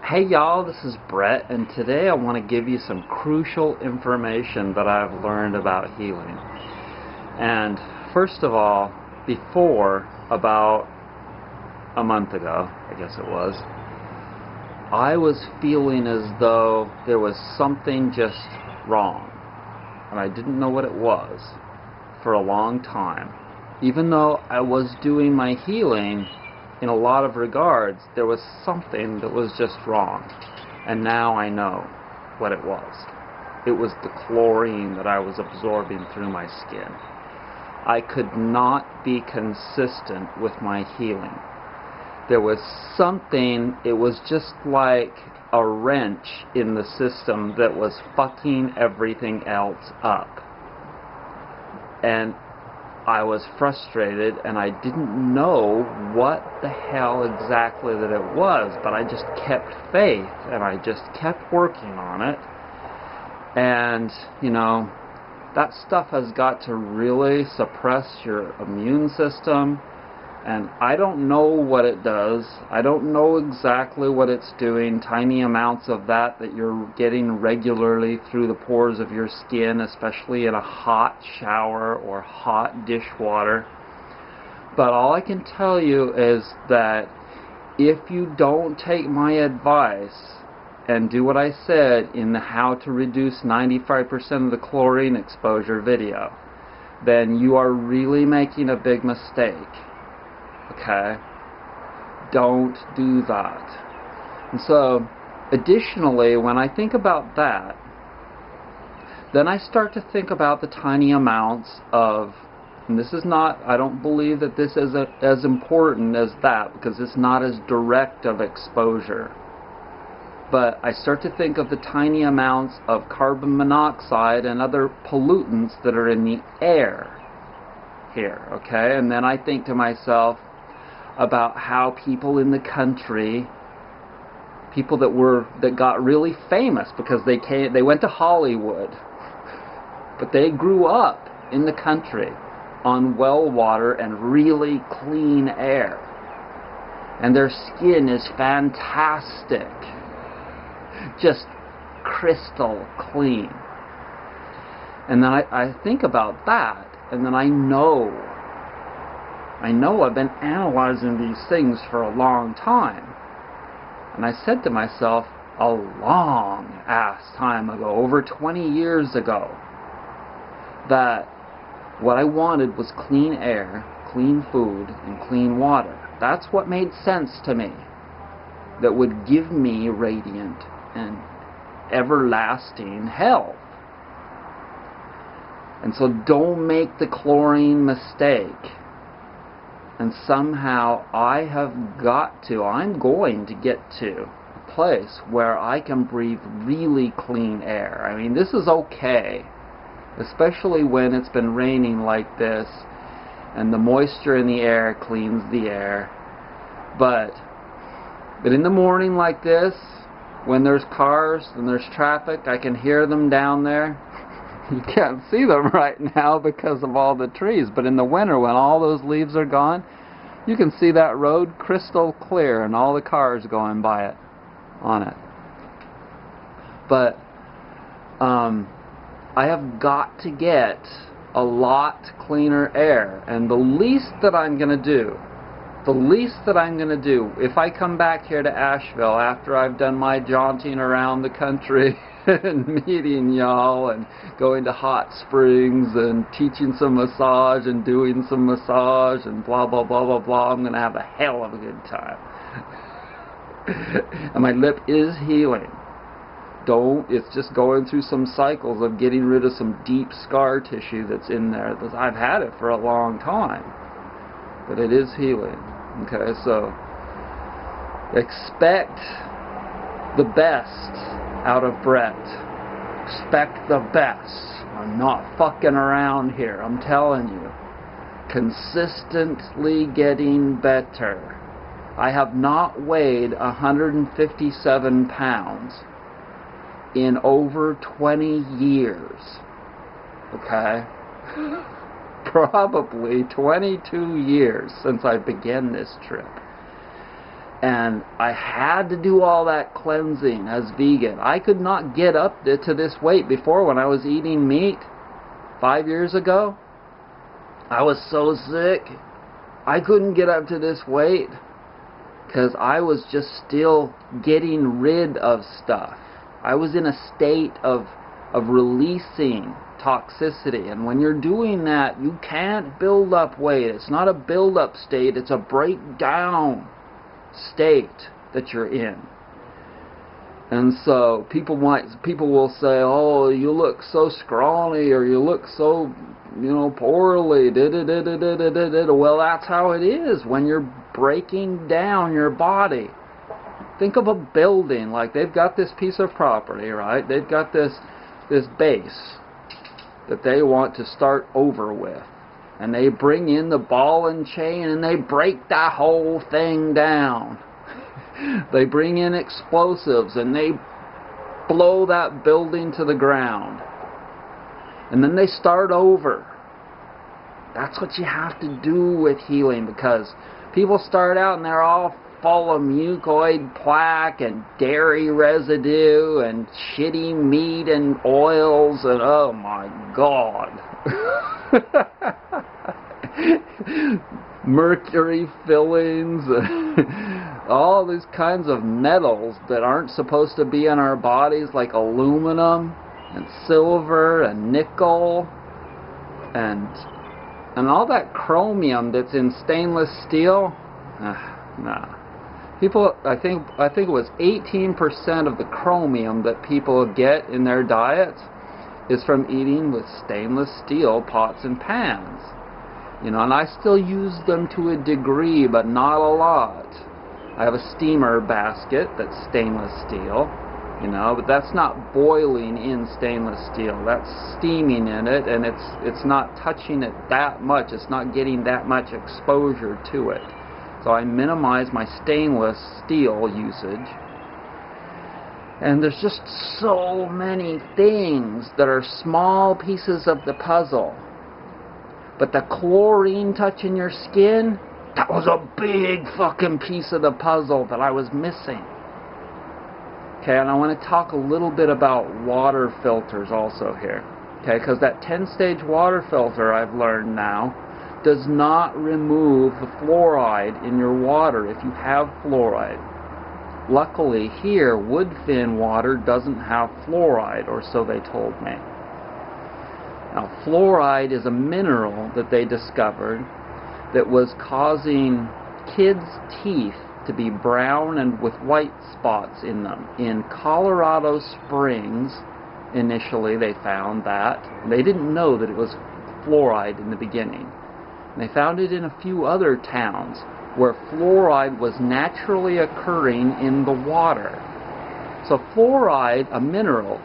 Hey y'all, this is Brett, and today I want to give you some crucial information that I've learned about healing. And first of all, before, about a month ago, I guess it was, I was feeling as though there was something just wrong, and I didn't know what it was for a long time. Even though I was doing my healing, in a lot of regards, there was something that was just wrong. And now I know what it was. It was the chlorine that I was absorbing through my skin. I could not be consistent with my healing. There was something, it was just like a wrench in the system that was fucking everything else up. And I was frustrated, and I didn't know what the hell exactly that it was, but I just kept faith, and I just kept working on it. And, you know, that stuff has got to really suppress your immune system, and I don't know what it does. I don't know exactly what it's doing. Tiny amounts of that you're getting regularly through the pores of your skin, especially in a hot shower or hot dishwater. But all I can tell you is that if you don't take my advice and do what I said in the how to reduce 95% of the chlorine exposure video, then you are really making a big mistake. Okay? Don't do that. And so, additionally, when I think about that, then I start to think about the tiny amounts of, and this is not, I don't believe that this is as important as that, because it's not as direct of exposure. But I start to think of the tiny amounts of carbon monoxide and other pollutants that are in the air here, okay? And then I think to myself about how people in the country, people that got really famous because they went to Hollywood, but they grew up in the country on well water and really clean air, and their skin is fantastic, just crystal clean. And then I think about that, and then I know I've been analyzing these things for a long time. And I said to myself a long ass time ago, over 20 years ago, that what I wanted was clean air, clean food, and clean water. That's what made sense to me, that would give me radiant and everlasting health. And so don't make the chlorine mistake. And somehow I'm going to get to a place where I can breathe really clean air. I mean, this is okay, especially when it's been raining like this and the moisture in the air cleans the air. But in the morning like this, when there's cars and there's traffic, I can hear them down there. You can't see them right now because of all the trees, but in the winter when all those leaves are gone, you can see that road crystal clear and all the cars going by it, on it. But I have got to get a lot cleaner air, and the least that I'm going to do, if I come back here to Asheville after I've done my jaunting around the country and meeting y'all and going to hot springs and teaching some massage and doing some massage and blah blah blah blah blah, I'm going to have a hell of a good time. And my lip is healing. It's just going through some cycles of getting rid of some deep scar tissue that's in there. I've had it for a long time, but it is healing. Okay, so expect the best out of Brett. Expect the best. I'm not fucking around here. I'm telling you. Consistently getting better. I have not weighed 157 pounds in over 20 years. Okay? probably 22 years since I began this trip. And I had to do all that cleansing as vegan. I could not get up to this weight before when I was eating meat 5 years ago. I was so sick. I couldn't get up to this weight because I was just still getting rid of stuff. I was in a state of releasing toxicity. And when you're doing that, you can't build up weight. It's not a build-up state. It's a breakdown state that you're in. And so people will say, oh, you look so scrawny, or you look so, poorly. Well, that's how it is when you're breaking down your body. Think of a building. Like, they've got this piece of property, right? They've got this base that they want to start over with. And they bring in the ball and chain and they break that whole thing down. They bring in explosives and they blow that building to the ground. And then they start over. That's what you have to do with healing, because people start out and they're all full of mucoid plaque and dairy residue and shitty meat and oils and oh my God. Mercury fillings, all these kinds of metals that aren't supposed to be in our bodies, like aluminum and silver and nickel and all that chromium that's in stainless steel. Nah. People, I think it was 18% of the chromium that people get in their diets is from eating with stainless steel pots and pans. And I still use them to a degree, but not a lot. I have a steamer basket that's stainless steel, but that's not boiling in stainless steel. That's steaming in it, and it's not touching it that much. It's not getting that much exposure to it. So I minimize my stainless steel usage. And there's just so many things that are small pieces of the puzzle. But the chlorine touching your skin, that was a big fucking piece of the puzzle that I was missing. Okay, and I want to talk a little bit about water filters also here. Okay, because that 10-stage water filter, I've learned now, does not remove the fluoride in your water if you have fluoride. Luckily here, Woodfin water doesn't have fluoride, or so they told me. Now, fluoride is a mineral that they discovered that was causing kids' teeth to be brown and with white spots in them. In Colorado Springs, initially they found that. They didn't know that it was fluoride in the beginning. And they found it in a few other towns where fluoride was naturally occurring in the water. So fluoride, a mineral,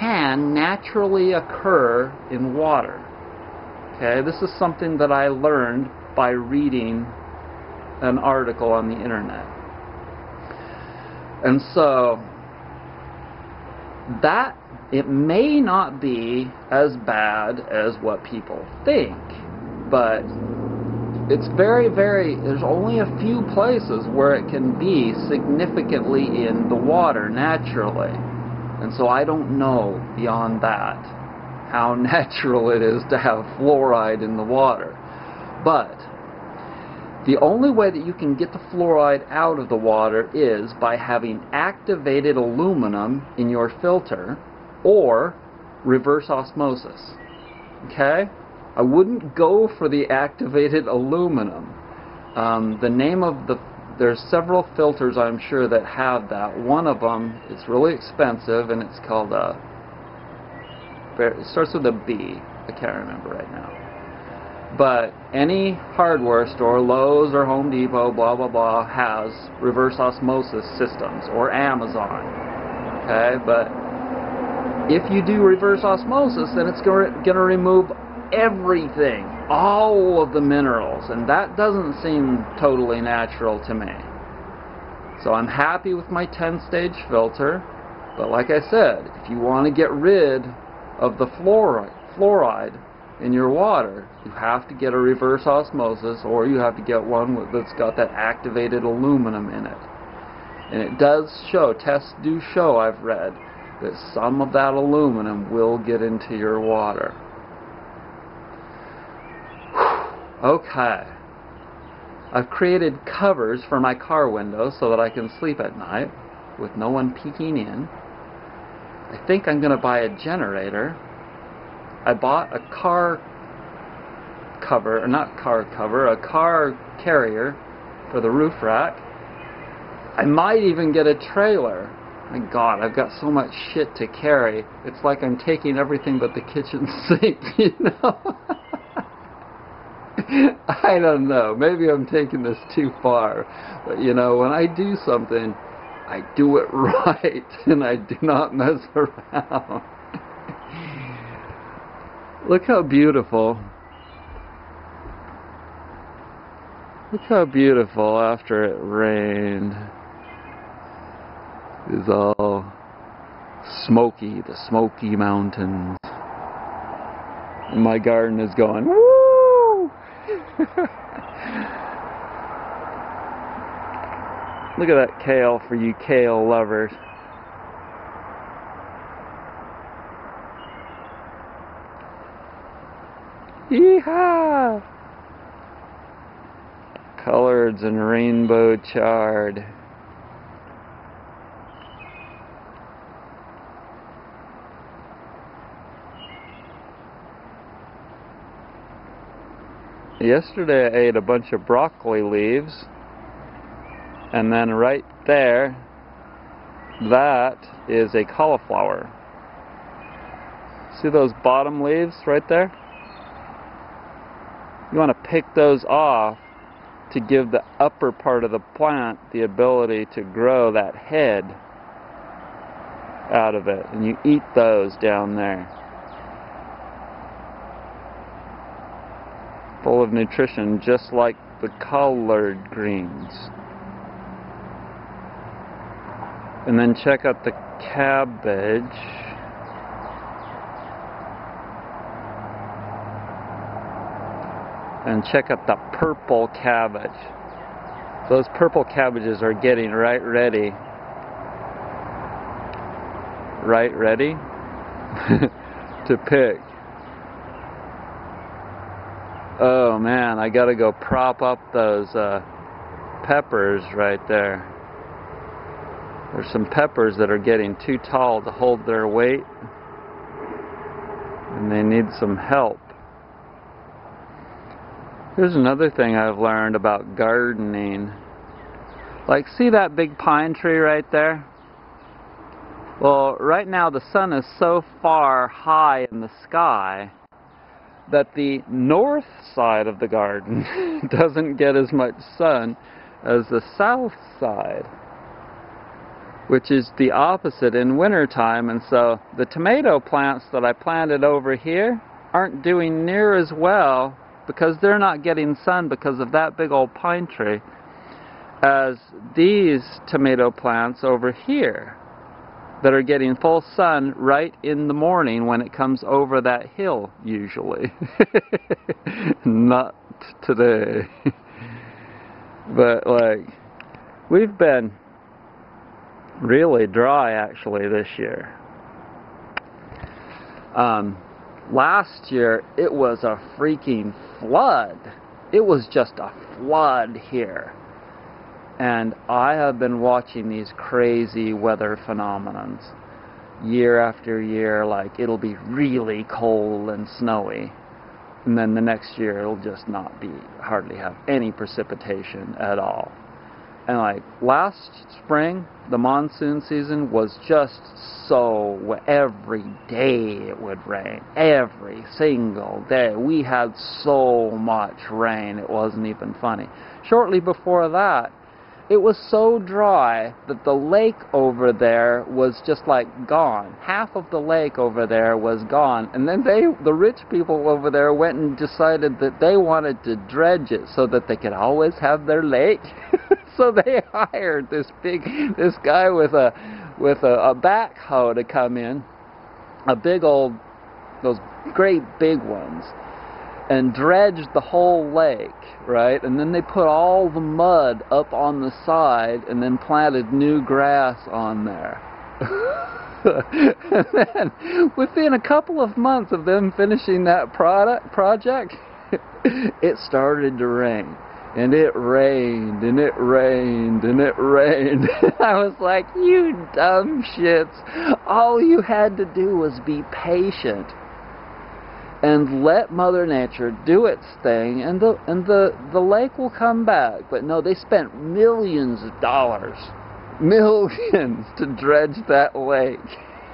can naturally occur in water. Okay, this is something that I learned by reading an article on the internet. And so that it may not be as bad as what people think, but it's there's only a few places where it can be significantly in the water naturally. And so I don't know beyond that how natural it is to have fluoride in the water. But the only way that you can get the fluoride out of the water is by having activated aluminum in your filter or reverse osmosis. Okay? I wouldn't go for the activated aluminum. The name of there's several filters I'm sure that have that. One of them is really expensive and it's called it starts with a B. I can't remember right now. But any hardware store, Lowe's or Home Depot, blah blah blah, has reverse osmosis systems, or Amazon. Okay, but if you do reverse osmosis, then it's going to remove everything, all of the minerals, and that doesn't seem totally natural to me. So I'm happy with my 10-stage filter, but like I said, if you want to get rid of the fluoride in your water, you have to get a reverse osmosis, or you have to get one that's got that activated aluminum in it. And it does show, tests do show, I've read, that some of that aluminum will get into your water. Okay. I've created covers for my car windows so that I can sleep at night with no one peeking in. I think I'm going to buy a generator. I bought a car cover, or not car cover, a car carrier for the roof rack. I might even get a trailer. My God, I've got so much shit to carry. It's like I'm taking everything but the kitchen sink, you know? I don't know. Maybe I'm taking this too far. But, you know, when I do something, I do it right, and I do not mess around. Look how beautiful. Look how beautiful after it rained. It's all smoky, the Smoky Mountains. And my garden is going, woo! Look at that kale for you kale lovers. Yeehaw! Coloreds and rainbow chard. Yesterday I ate a bunch of broccoli leaves, and then right there, that is a cauliflower. See those bottom leaves right there? You want to pick those off to give the upper part of the plant the ability to grow that head out of it, and you eat those down there. Full of nutrition, just like the collard greens. And then check out the cabbage. And check out the purple cabbage. Those purple cabbages are getting right ready to pick. Oh man, I gotta go prop up those peppers right there. There's some peppers that are getting too tall to hold their weight, and they need some help. Here's another thing I've learned about gardening. Like, see that big pine tree right there? Well, right now the sun is so far high in the sky that the north side of the garden doesn't get as much sun as the south side, which is the opposite in wintertime. And so the tomato plants that I planted over here aren't doing near as well because they're not getting sun because of that big old pine tree as these tomato plants over here that are getting full sun right in the morning when it comes over that hill, usually. Not today. But, like, we've been really dry, actually, this year. Last year, it was a freaking flood. It was just a flood here. And I have been watching these crazy weather phenomenons year after year. Like, it'll be really cold and snowy, and then the next year it'll just not be, hardly have any precipitation at all. And like last spring, the monsoon season was just so, every day it would rain. Every single day. We had so much rain, it wasn't even funny. Shortly before that, it was so dry that the lake over there was just like gone. Half of the lake over there was gone. And then the rich people over there went and decided that they wanted to dredge it so that they could always have their lake. So they hired this guy with a backhoe to come in, a big old, those great big ones. and dredged the whole lake, right? And then they put all the mud up on the side and then planted new grass on there. And then within a couple of months of them finishing that project, it started to rain. And it rained, and it rained, and it rained. I was like, you dumb shits. All you had to do was be patient and let Mother Nature do its thing, and the lake will come back. But no, they spent millions of dollars, millions, to dredge that lake.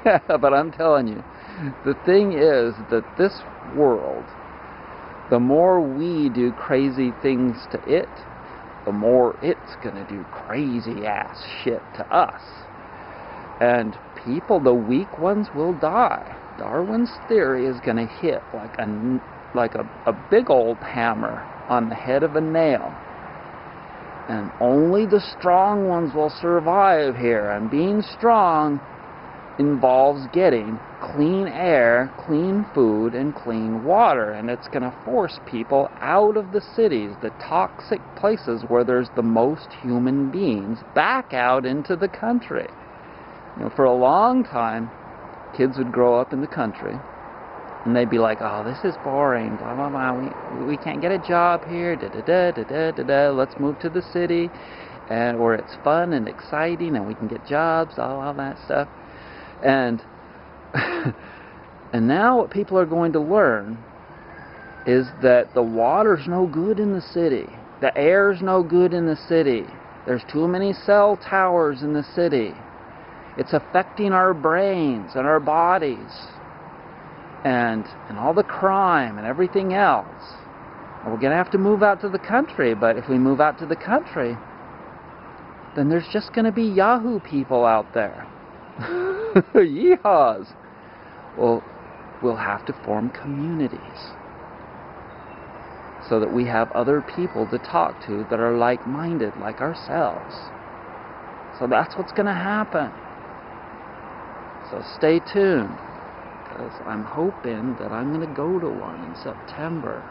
But I'm telling you, the thing is that this world, the more we do crazy things to it, the more it's going to do crazy ass shit to us. And people, the weak ones, will die. Darwin's theory is going to hit like a big old hammer on the head of a nail. And only the strong ones will survive here. And being strong involves getting clean air, clean food, and clean water. And it's going to force people out of the cities, the toxic places where there's the most human beings, back out into the country. You know, for a long time, kids would grow up in the country, and they'd be like, oh, this is boring, blah, blah, blah, we can't get a job here, da-da-da, let's move to the city, and where it's fun and exciting, and we can get jobs, all that stuff. And and now what people are going to learn is that the water's no good in the city. The air's no good in the city. There's too many cell towers in the city. It's affecting our brains and our bodies and all the crime and everything else. And we're going to have to move out to the country, but if we move out to the country, then there's just going to be Yahoo people out there. Yeehaws! Well, we'll have to form communities so that we have other people to talk to that are like-minded, like ourselves. So that's what's going to happen. So stay tuned, because I'm hoping that I'm going to go to one in September.